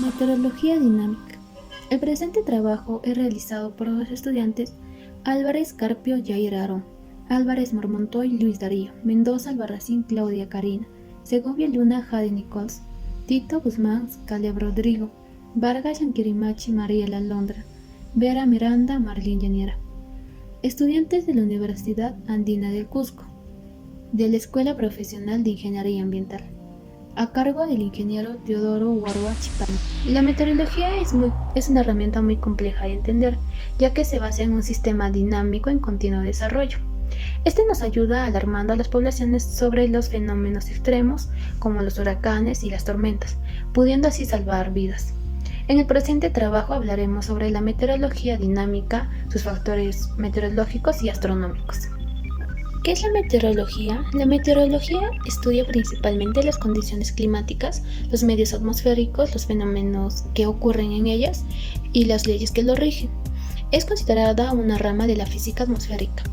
Meteorología dinámica. El presente trabajo es realizado por los estudiantes Álvarez Carpio Yair Aarón, Álvarez Mormontoy Luis Darío, Mendoza Albarracín Claudia Karina, Segovia Luna Jade Nichols, Tito Guzmán Caleb Rodrigo, Vargas Yanquirimachi Mariela Londra, Vera Miranda Marlín Llaniera. Estudiantes de la Universidad Andina del Cusco, de la Escuela Profesional de Ingeniería Ambiental, a cargo del ingeniero Teodoro Huarua Chipano. La meteorología es una herramienta muy compleja de entender, ya que se basa en un sistema dinámico en continuo desarrollo. Este nos ayuda alarmando a las poblaciones sobre los fenómenos extremos, como los huracanes y las tormentas, pudiendo así salvar vidas. En el presente trabajo hablaremos sobre la meteorología dinámica, sus factores meteorológicos y astronómicos. ¿Qué es la meteorología? La meteorología estudia principalmente las condiciones climáticas, los medios atmosféricos, los fenómenos que ocurren en ellas y las leyes que lo rigen. Es considerada una rama de la física atmosférica.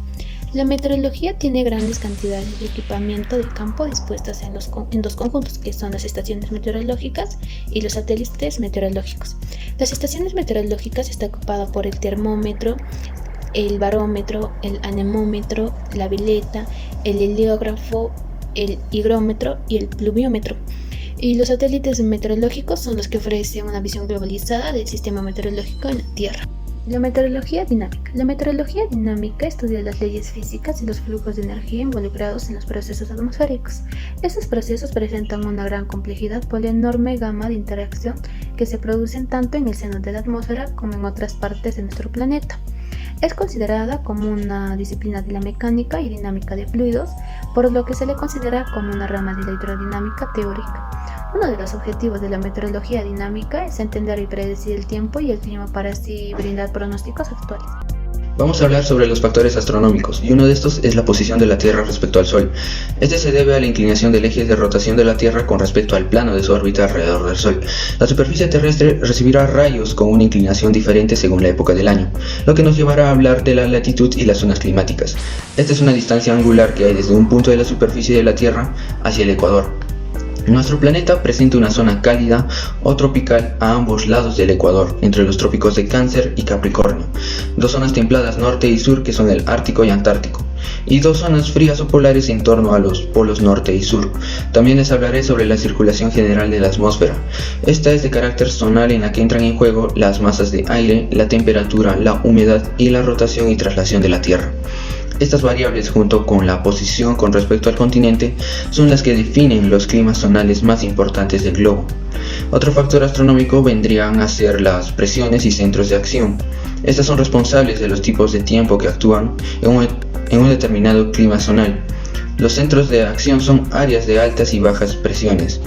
La meteorología tiene grandes cantidades de equipamiento de campo dispuestas en dos conjuntos, que son las estaciones meteorológicas y los satélites meteorológicos. Las estaciones meteorológicas están ocupadas por el termómetro, el barómetro, el anemómetro, la vileta, el heliógrafo, el higrómetro y el pluviómetro. Y los satélites meteorológicos son los que ofrecen una visión globalizada del sistema meteorológico en la Tierra. La meteorología dinámica. La meteorología dinámica estudia las leyes físicas y los flujos de energía involucrados en los procesos atmosféricos. Estos procesos presentan una gran complejidad por la enorme gama de interacción que se producen tanto en el seno de la atmósfera como en otras partes de nuestro planeta. Es considerada como una disciplina de la mecánica y dinámica de fluidos, por lo que se le considera como una rama de la hidrodinámica teórica. Uno de los objetivos de la meteorología dinámica es entender y predecir el tiempo y el clima para así brindar pronósticos actuales. Vamos a hablar sobre los factores astronómicos, y uno de estos es la posición de la Tierra respecto al Sol. Este se debe a la inclinación del eje de rotación de la Tierra con respecto al plano de su órbita alrededor del Sol. La superficie terrestre recibirá rayos con una inclinación diferente según la época del año, lo que nos llevará a hablar de la latitud y las zonas climáticas. Esta es una distancia angular que hay desde un punto de la superficie de la Tierra hacia el ecuador. Nuestro planeta presenta una zona cálida o tropical a ambos lados del ecuador, entre los trópicos de Cáncer y Capricornio, dos zonas templadas norte y sur que son el Ártico y Antártico, y dos zonas frías o polares en torno a los polos norte y sur. También les hablaré sobre la circulación general de la atmósfera. Esta es de carácter zonal, en la que entran en juego las masas de aire, la temperatura, la humedad y la rotación y traslación de la Tierra. Estas variables, junto con la posición con respecto al continente, son las que definen los climas zonales más importantes del globo. Otro factor astronómico vendrían a ser las presiones y centros de acción. Estas son responsables de los tipos de tiempo que actúan en un determinado clima zonal. Los centros de acción son áreas de altas y bajas presiones.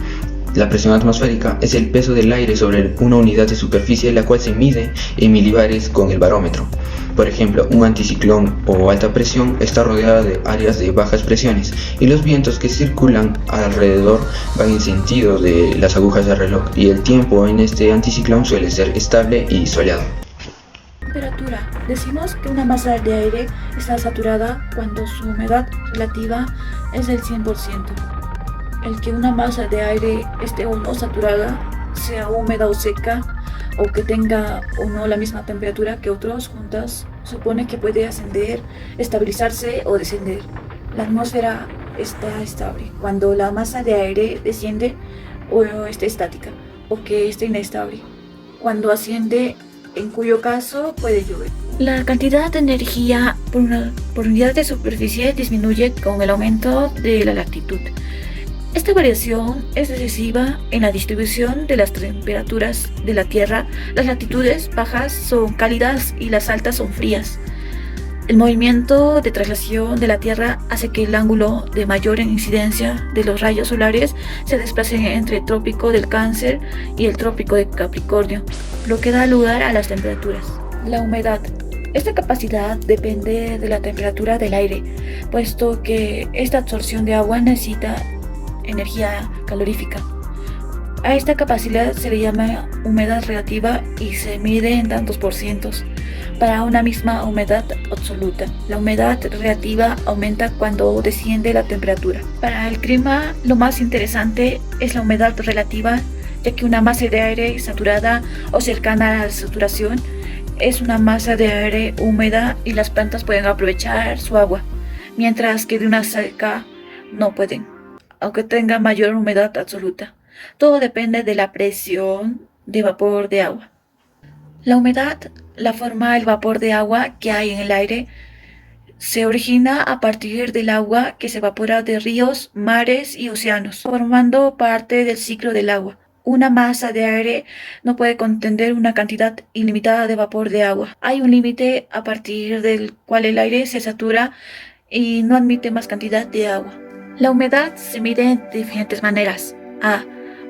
La presión atmosférica es el peso del aire sobre una unidad de superficie, la cual se mide en milibares con el barómetro. Por ejemplo, un anticiclón o alta presión está rodeada de áreas de bajas presiones, y los vientos que circulan alrededor van en sentido de las agujas del reloj, y el tiempo en este anticiclón suele ser estable y soleado. Temperatura. Decimos que una masa de aire está saturada cuando su humedad relativa es del 100%. El que una masa de aire esté o no saturada, sea húmeda o seca, o que tenga o no la misma temperatura que otros juntas, supone que puede ascender, estabilizarse o descender. La atmósfera está estable cuando la masa de aire desciende o esté estática, o que esté inestable. Cuando asciende, en cuyo caso puede llover. La cantidad de energía por unidad de superficie disminuye con el aumento de la latitud. Esta variación es decisiva en la distribución de las temperaturas de la Tierra. Las latitudes bajas son cálidas y las altas son frías. El movimiento de traslación de la Tierra hace que el ángulo de mayor incidencia de los rayos solares se desplace entre el trópico del Cáncer y el trópico de Capricornio, lo que da lugar a las temperaturas. La humedad. Esta capacidad depende de la temperatura del aire, puesto que esta absorción de agua necesita energía calorífica. A esta capacidad se le llama humedad relativa y se mide en tantos por cientos para una misma humedad absoluta. La humedad relativa aumenta cuando desciende la temperatura. Para el clima, lo más interesante es la humedad relativa, ya que una masa de aire saturada o cercana a la saturación es una masa de aire húmeda y las plantas pueden aprovechar su agua, mientras que de una seca no pueden, aunque tenga mayor humedad absoluta. Todo depende de la presión de vapor de agua. La humedad la forma el vapor de agua que hay en el aire. Se origina a partir del agua que se evapora de ríos, mares y océanos, formando parte del ciclo del agua. Una masa de aire no puede contener una cantidad ilimitada de vapor de agua. Hay un límite a partir del cual el aire se satura y no admite más cantidad de agua. La humedad se mide de diferentes maneras. A.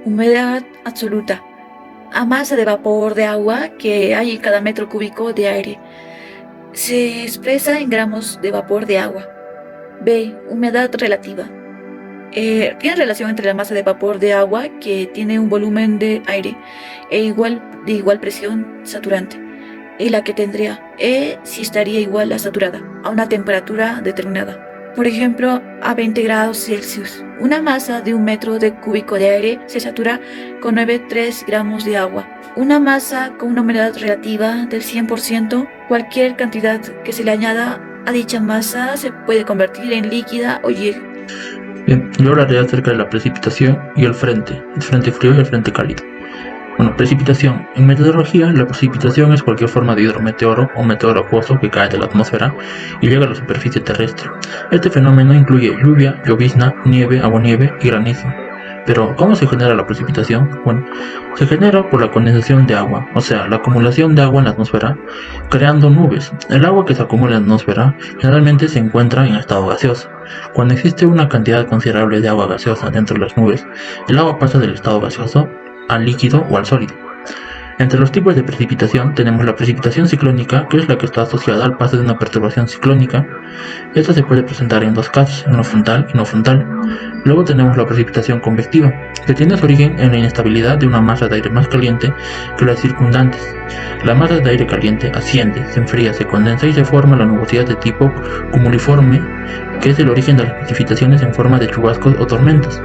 Humedad absoluta. A masa de vapor de agua que hay en cada metro cúbico de aire. Se expresa en gramos de vapor de agua. B. Humedad relativa. Tiene relación entre la masa de vapor de agua que tiene un volumen de aire de igual presión saturante y la que tendría si estaría igual a saturada a una temperatura determinada. Por ejemplo, a 20 grados Celsius. Una masa de un metro de cúbico de aire se satura con 9,3 gramos de agua. Una masa con una humedad relativa del 100%, cualquier cantidad que se le añada a dicha masa se puede convertir en líquida o hielo. Bien, yo hablaré acerca de la precipitación y el frente frío y el frente cálido. Bueno, precipitación. En meteorología, la precipitación es cualquier forma de hidrometeoro o meteoro acuoso que cae de la atmósfera y llega a la superficie terrestre. Este fenómeno incluye lluvia, llovizna, nieve, aguanieve y granizo. Pero, ¿cómo se genera la precipitación? Bueno, se genera por la condensación de agua, o sea, la acumulación de agua en la atmósfera, creando nubes. El agua que se acumula en la atmósfera generalmente se encuentra en estado gaseoso. Cuando existe una cantidad considerable de agua gaseosa dentro de las nubes, el agua pasa del estado gaseoso al líquido o al sólido. Entre los tipos de precipitación tenemos la precipitación ciclónica, que es la que está asociada al paso de una perturbación ciclónica. Esta se puede presentar en dos casos, en lo frontal y no frontal. Luego tenemos la precipitación convectiva, que tiene su origen en la inestabilidad de una masa de aire más caliente que las circundantes. La masa de aire caliente asciende, se enfría, se condensa y se forma la nubosidad de tipo cumuliforme, que es el origen de las precipitaciones en forma de chubascos o tormentas.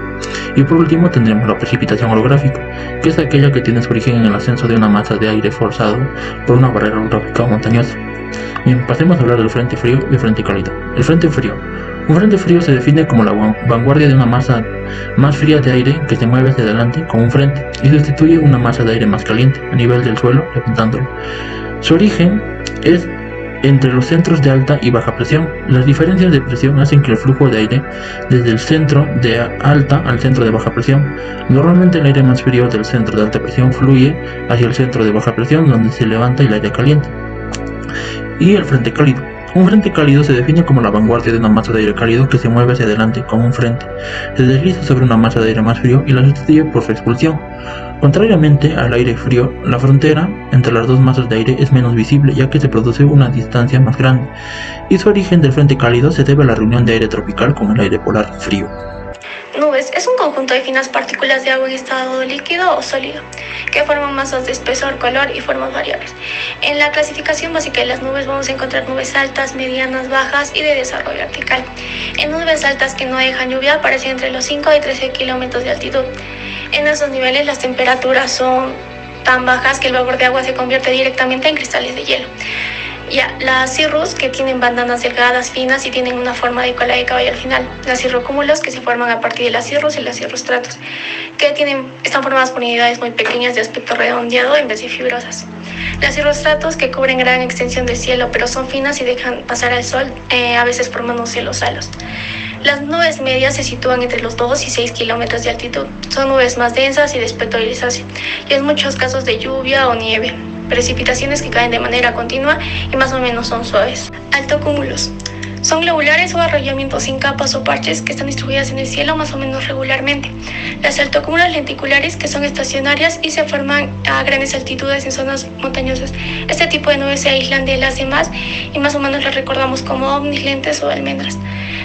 Y por último tendremos la precipitación orográfica, que es aquella que tiene su origen en el ascenso de una masa de aire forzado por una barrera orográfica o montañosa. Bien, pasemos a hablar del frente frío y frente cálido. El frente frío. Un frente frío se define como la vanguardia de una masa más fría de aire que se mueve hacia adelante como un frente y sustituye una masa de aire más caliente a nivel del suelo, levantándolo. Su origen es entre los centros de alta y baja presión. Las diferencias de presión hacen que el flujo de aire desde el centro de alta al centro de baja presión. Normalmente el aire más frío del centro de alta presión fluye hacia el centro de baja presión, donde se levanta el aire caliente. Y el frente cálido. Un frente cálido se define como la vanguardia de una masa de aire cálido que se mueve hacia adelante como un frente. Se desliza sobre una masa de aire más frío y la sustituye por su expulsión. Contrariamente al aire frío, la frontera entre las dos masas de aire es menos visible, ya que se produce una distancia más grande, y su origen del frente cálido se debe a la reunión de aire tropical con el aire polar frío. Nubes es un conjunto de finas partículas de agua en estado líquido o sólido, que forman masas de espesor, color y formas variables. En la clasificación básica de las nubes vamos a encontrar nubes altas, medianas, bajas y de desarrollo vertical. En nubes altas que no dejan lluvia aparecen entre los 5 y 13 kilómetros de altitud. En esos niveles las temperaturas son tan bajas que el vapor de agua se convierte directamente en cristales de hielo. Las cirrus, que tienen bandanas delgadas, finas y tienen una forma de cola de caballo al final. Las cirrocúmulos, que se forman a partir de las cirrus, y las cirrostratos, que están formadas por unidades muy pequeñas de aspecto redondeado en vez de fibrosas. Las cirrostratos, que cubren gran extensión del cielo, pero son finas y dejan pasar al sol, a veces formando cielos halos. Las nubes medias se sitúan entre los 2 y 6 kilómetros de altitud. Son nubes más densas y de aspecto grisáceo, y en muchos casos de lluvia o nieve. Precipitaciones que caen de manera continua y más o menos son suaves. Altocúmulos. Son globulares o arrollamientos sin capas o parches que están distribuidas en el cielo más o menos regularmente. Las altocúmulas lenticulares, que son estacionarias y se forman a grandes altitudes en zonas montañosas. Este tipo de nubes se aíslan de las demás y más o menos las recordamos como ovnis, lentes o almendras.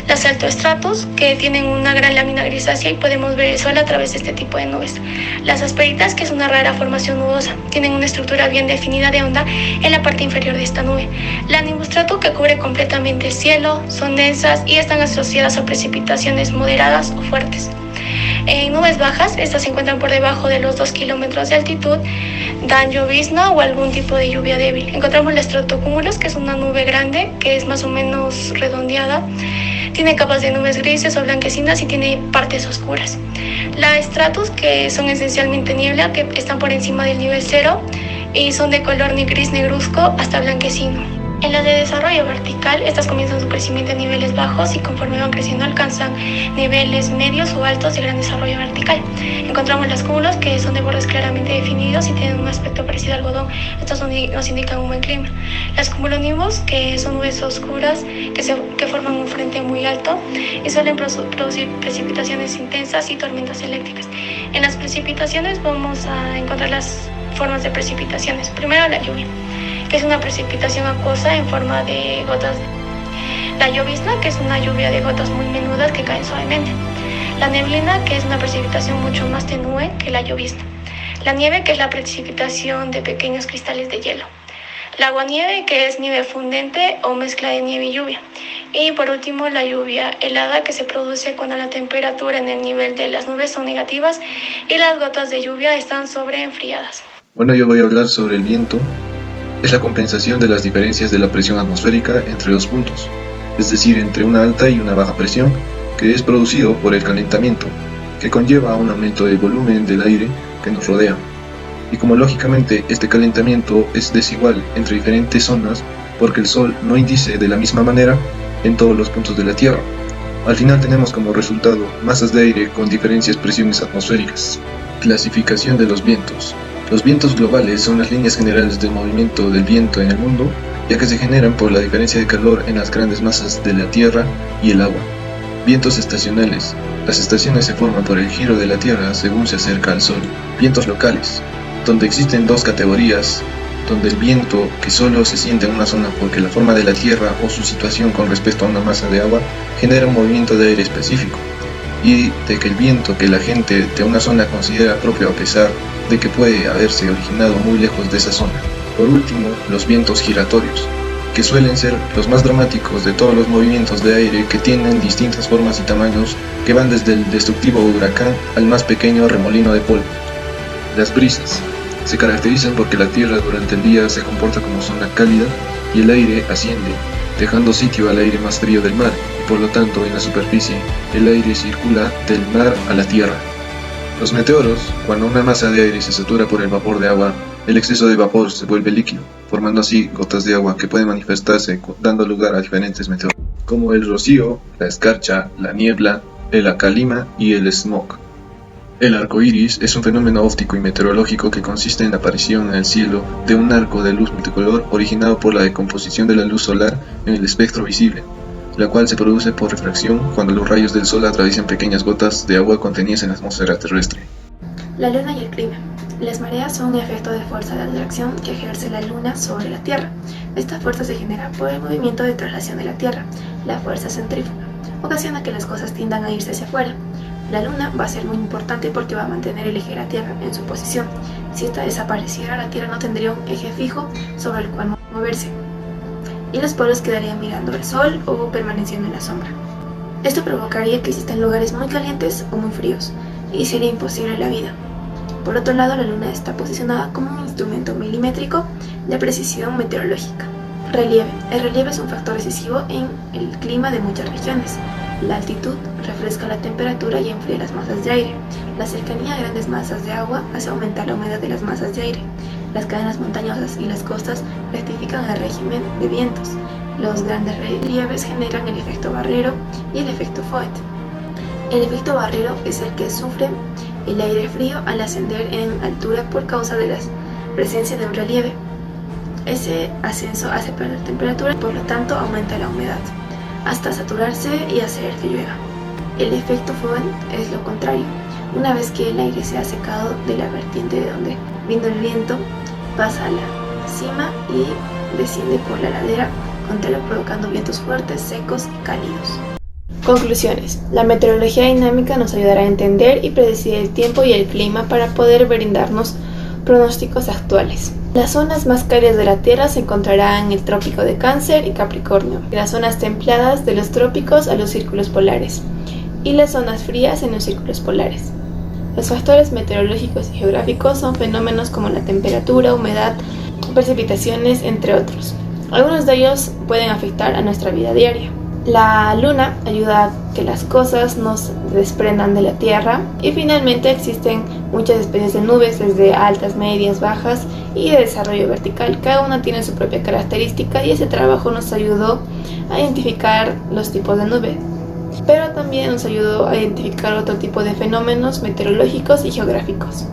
Las altoestratos, que tienen una gran lámina grisácea y podemos ver el sol a través de este tipo de nubes. Las asperitas, que es una rara formación nubosa, tienen una estructura bien definida de onda en la parte inferior de esta nube. La nimbostrato, que cubre completamente el cielo, son densas y están asociadas a precipitaciones moderadas o fuertes. En nubes bajas, estas se encuentran por debajo de los 2 kilómetros de altitud, dan llovizna o algún tipo de lluvia débil. Encontramos la estratocúmulos, que es una nube grande, que es más o menos redondeada. Tiene capas de nubes grises o blanquecinas y tiene partes oscuras. La stratus, que son esencialmente niebla, que están por encima del nivel cero y son de color ni gris negruzco hasta blanquecino. En las de desarrollo vertical, estas comienzan su crecimiento en niveles bajos y conforme van creciendo alcanzan niveles medios o altos de gran desarrollo vertical. Encontramos las cúmulos, que son de bordes claramente definidos y tienen un aspecto parecido al algodón. Estos nos indican un buen clima. Las cumulonimbus, que son nubes oscuras que forman un frente muy alto y suelen producir precipitaciones intensas y tormentas eléctricas. En las precipitaciones vamos a encontrar las formas de precipitaciones. Primero, la lluvia, que es una precipitación acuosa en forma de gotas. La llovizna, que es una lluvia de gotas muy menudas que caen suavemente. La neblina, que es una precipitación mucho más tenue que la llovizna. La nieve, que es la precipitación de pequeños cristales de hielo. La aguanieve, que es nieve fundente o mezcla de nieve y lluvia. Y por último, la lluvia helada, que se produce cuando la temperatura en el nivel de las nubes son negativas y las gotas de lluvia están sobreenfriadas. Bueno, yo voy a hablar sobre el viento. Es la compensación de las diferencias de la presión atmosférica entre dos puntos, es decir, entre una alta y una baja presión, que es producido por el calentamiento, que conlleva a un aumento del volumen del aire que nos rodea. Y como lógicamente este calentamiento es desigual entre diferentes zonas, porque el Sol no indice de la misma manera en todos los puntos de la Tierra, al final tenemos como resultado masas de aire con diferentes presiones atmosféricas. Clasificación de los vientos. Los vientos globales son las líneas generales del movimiento del viento en el mundo, ya que se generan por la diferencia de calor en las grandes masas de la Tierra y el agua. Vientos estacionales. Las estaciones se forman por el giro de la Tierra según se acerca al Sol. Vientos locales, donde existen dos categorías, donde el viento que solo se siente en una zona porque la forma de la Tierra o su situación con respecto a una masa de agua genera un movimiento de aire específico, y de que el viento que la gente de una zona considera propio a pesar de que puede haberse originado muy lejos de esa zona. Por último, los vientos giratorios, que suelen ser los más dramáticos de todos los movimientos de aire, que tienen distintas formas y tamaños, que van desde el destructivo huracán al más pequeño remolino de polvo. Las brisas se caracterizan porque la Tierra durante el día se comporta como zona cálida y el aire asciende, dejando sitio al aire más frío del mar, y por lo tanto en la superficie el aire circula del mar a la Tierra. Los meteoros, cuando una masa de aire se satura por el vapor de agua, el exceso de vapor se vuelve líquido, formando así gotas de agua que pueden manifestarse dando lugar a diferentes meteoros, como el rocío, la escarcha, la niebla, el acalima y el smog. El arco iris es un fenómeno óptico y meteorológico que consiste en la aparición en el cielo de un arco de luz multicolor originado por la decomposición de la luz solar en el espectro visible, la cual se produce por refracción cuando los rayos del sol atraviesan pequeñas gotas de agua contenidas en la atmósfera terrestre. La luna y el clima. Las mareas son un efecto de fuerza de atracción que ejerce la luna sobre la Tierra. Esta fuerza se genera por el movimiento de traslación de la Tierra, la fuerza centrífuga. Ocasiona que las cosas tiendan a irse hacia afuera. La luna va a ser muy importante porque va a mantener el eje de la Tierra en su posición. Si esta desapareciera, la Tierra no tendría un eje fijo sobre el cual moverse, y los polos quedarían mirando al sol o permaneciendo en la sombra. Esto provocaría que existan lugares muy calientes o muy fríos, y sería imposible la vida. Por otro lado, la luna está posicionada como un instrumento milimétrico de precisión meteorológica. Relieve. El relieve es un factor decisivo en el clima de muchas regiones. La altitud refresca la temperatura y enfría las masas de aire. La cercanía a grandes masas de agua hace aumentar la humedad de las masas de aire. Las cadenas montañosas y las costas rectifican el régimen de vientos. Los grandes relieves generan el efecto barrero y el efecto Foehn. El efecto barrero es el que sufre el aire frío al ascender en altura por causa de la presencia de un relieve. Ese ascenso hace perder temperatura y por lo tanto aumenta la humedad, hasta saturarse y hacer que llueva. El efecto Foehn es lo contrario. Una vez que el aire se ha secado de la vertiente de donde vino el viento, pasa a la cima y desciende por la ladera contraria, provocando vientos fuertes, secos y cálidos. Conclusiones. La meteorología dinámica nos ayudará a entender y predecir el tiempo y el clima para poder brindarnos pronósticos actuales. Las zonas más cálidas de la Tierra se encontrarán en el trópico de Cáncer y Capricornio, y las zonas templadas de los trópicos a los círculos polares. y las zonas frías en los círculos polares. Los factores meteorológicos y geográficos son fenómenos como la temperatura, humedad, precipitaciones, entre otros. Algunos de ellos pueden afectar a nuestra vida diaria. La luna ayuda a que las cosas no se desprendan de la Tierra y finalmente existen muchas especies de nubes, desde altas, medias, bajas y de desarrollo vertical. Cada una tiene su propia característica y ese trabajo nos ayudó a identificar los tipos de nube, pero también nos ayudó a identificar otro tipo de fenómenos meteorológicos y geográficos.